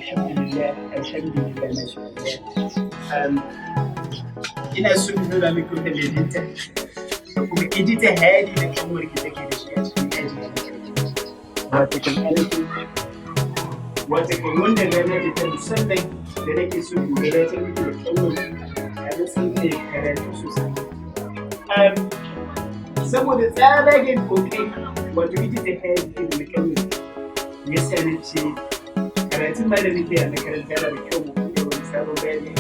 alhamdulillah, alhamdulillah, masha Allah. Ina so in nuna miki wata lejinta da kuma ijita hali da kanwar ki take da shi a cikin aji. Wata kan wanda rana da ta musamman da nake so in gabatar miki da kanwar a san zai karatu sosai. Saboda tsabagen kokari wato ijita hali da kanwar ya sani ce karatun malamin da a makaranta da kyau mu buɗe wani sabon bayani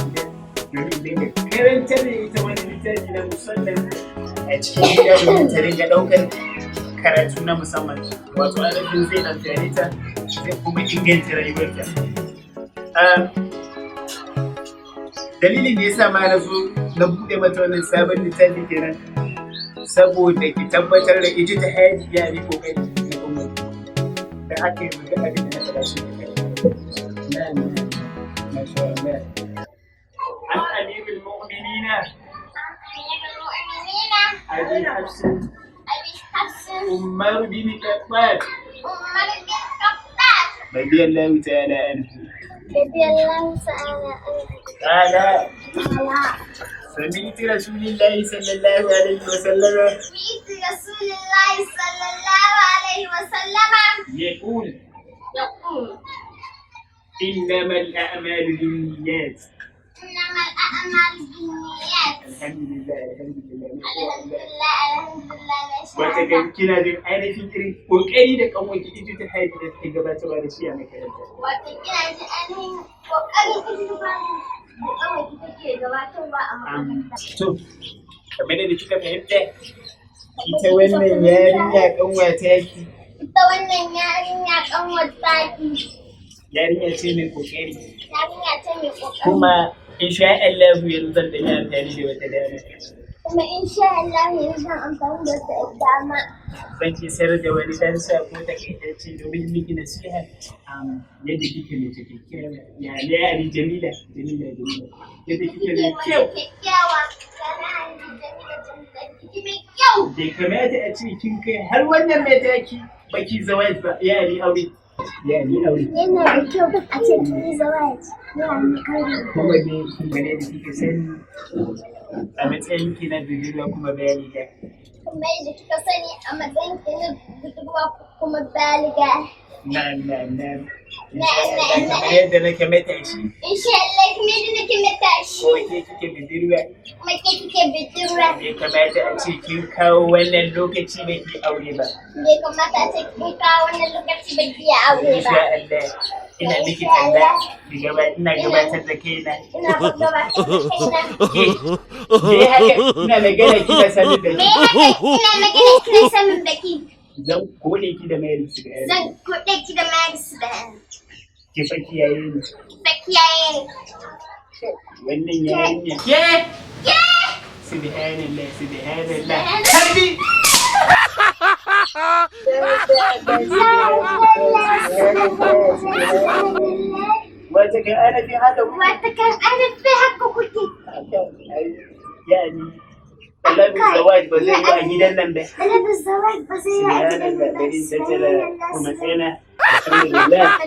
domin dinga karantar da ita wani littafi na musamman a cikin gida domin ta dinga ɗaukar karatu na musamman wato adabin zai amfani ta zai kuma inganta rayuwarta. Dalilin da ya sa ma na zo na buɗe mata wannan sabon littafi kenan saboda ki tabbatar da ita ta haji ya yi kokari na gwamnati da haka yi mutu abin da na faɗa shi ne na masha Allah. عن أمير المؤمنين أبي حفص عمر بن الخطاب رضي الله تعالى عنه قال سمعت رسول الله صلى الله عليه وسلم يقول إنما الأعمال بالنيات إنما الأعمال بالنيات. الحمد لله الحمد لله ما شاء الله. الحمد لله ما شاء الله. Wata kina jin ainihin irin kokari da kanwar ki ita ta haifi da take gabatarwa da shi a makaranta. Wata kina jin ainihin kokarin ita da kanwar ki take gabatarwa a makaranta. To, kamar da kika fahimta, ita wannan yarinya kanwa ta yaki. Ita wannan yarinya kanwar ta ki. Yarinya ce mai kokari. Yarinya ce mai kokari. Kuma insha Allah yanzu zan da amfani da wata dama. Kuma insha Allah yanzu zan amfani da wata dama. Zan ki sayar da wani dan sako takaitacce domin miki nasiha yadda kike mai kyakkyawa ya yari Jamila. Yadda kike mai kyau. Kyakkyawa. Kana hanji Jamila kike mai kyau. Bai kamata a ce kin kai har wannan mataki baki zawaj ba yari aure. Yana da kyau a ce kin yi zawaj. Yana aure. Kuma dai kin gane da kike sani a matsayin ki na budurwa kuma baliga. Kuma yadda kika sani a matsayin ki na budurwa kuma baliga. Na'am. Kamar yadda nake matashi. Insha Allah kuma yadda nake matashi. Ko ke kike budurwa. Kuma ke kike budurwa. Bai kamata a ce kin kawo wannan lokaci bai ki aure ba. Bai kamata a ce kin kawo wannan lokaci bai ki aure ba. Insha Allah. Ina miki talla ina gabatar da kaina. Ina gabatar da kaina. Me haka ina magana kina sanin da Me haka ina magana kina sanin da ki. Zan kode ki da mayar su da yanzu. Zan kode ki da mayar su da yanzu. Ki fa kiyaye ni. Fa kiyaye ni. Wannan yarinya. Ke. Subhanallah. Harbi. Wata kan ana fi haka kuke. Yani talabin zawaj ba zai yi a gidan nan ba. Talabin zawaj ba zai yi a gidan nan ba. Kuma tsena. Alhamdulillah.